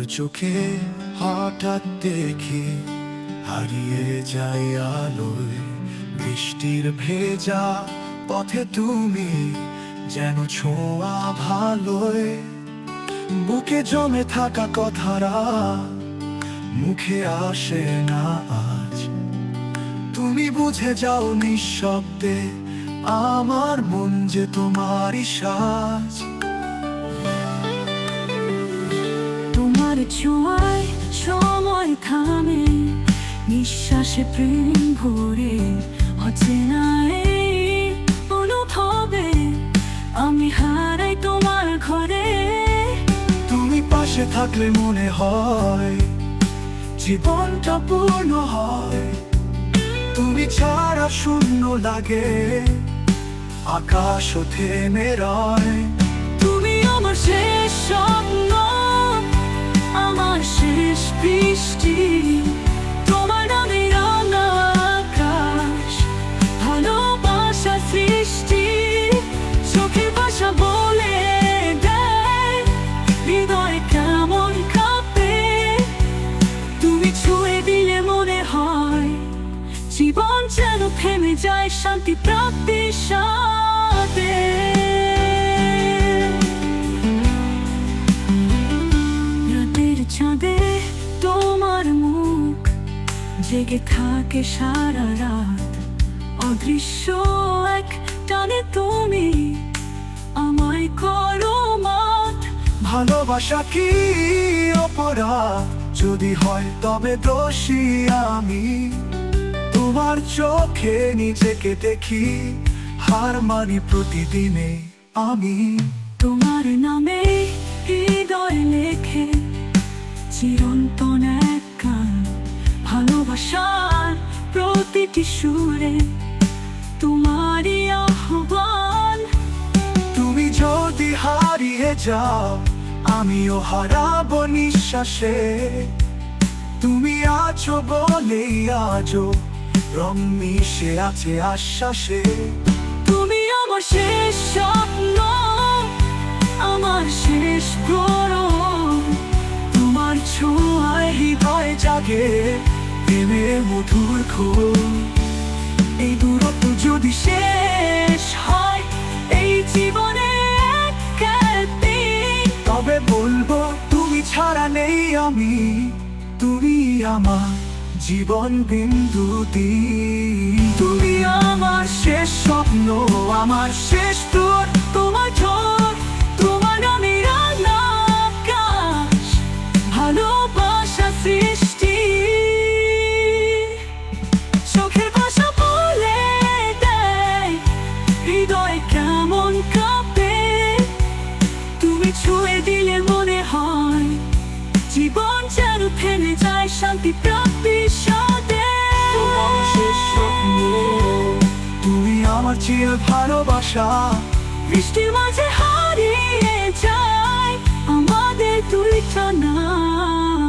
চোখে হঠাৎ দেখি হারিয়ে যায় আলোয়, বৃষ্টির ভেজা পথে তুমি যেন ছোঁয়া ভালোয়। বুকে জমে থাকা কথারা মুখে আসে না আজ, তুমি বুঝে যাও নিঃশব্দে আমার মন যে তোমারই সাজ। তোমার ছোঁয়ায় সময় থামে, নিঃশ্বাসে প্রেম ভরে, অচেনা এই অনুভবে আমি হারাই তোমার ঘরে। তুমি পাশে থাকলে মনে হয় জীবনটা পূর্ণ হয়, তুমি ছাড়া শূন্য লাগে আকাশও থেমে রয়। তুমি আমার শেষ স্বপ্ন, আমার শেষ বৃষ্টি, তোমার নামে রাঙা আকাশ, ভালোবাসা সৃষ্টি। চোখের ভাষা বলে দেয় হৃদয় কেমন কাঁপে, তুমি ছুঁয়ে দিলে মনে হয় জীবন যেন থেমে যায় শান্তি প্রাপ্তির সাথে। রাতের চাঁদে তোমার মুখ জেগে থাকে সারা রাত, অদৃশ্য এক টানে তুমি আমায় করো মাত। ভালোবাসা কি অপরাধ? যদি হয় তবে দোষী আমি, তোমার চোখে নিজেকে দেখি হার মানি প্রতিদিনে আমি। তোমার নামে হৃদয় লেখে চিরন্তন এক গান, ভালোবাসার প্রতিটি সুরে তোমারই আহ্বান। তুমি যদি হারিয়ে যাও আমিও হারাবো নিঃশ্বাসে, তুমি আছো বলেই আজও রং মিশে আছে আশ্বাসে। তুমি আমার শেষ স্বপ্ন, আমার শেষ প্রণয়, তোমার ছোঁয়ায় হৃদয় জাগে প্রেমে মধুর খোল। এই দূরত্ব যদি শেষ হয় এই জীবনে একদিন, তবে বলবো তুমি ছাড়া নেই আমি, তুমি আমার জীবন বিন্দুতি। তুমি আমার শেষ স্বপ্ন, আমার শেষ তোর, তোমার ঝড়, তোমার নামে রাঙা আকাশ, ভালোবাসা সৃষ্টি। চোখের ভাষা বলে দেয় হৃদয় কেমন কাঁপে, তুমি ছুঁয়ে দিলে মনে হয় জীবন যেন থেমে যায় শান্তি প্রাপ্তির সাথে। তোমার শেষ স্বপ্ন, তুমি আমার চির ভালোবাসা, বৃষ্টির মাঝে হারিয়ে যায় আমাদের দুইটা নাম।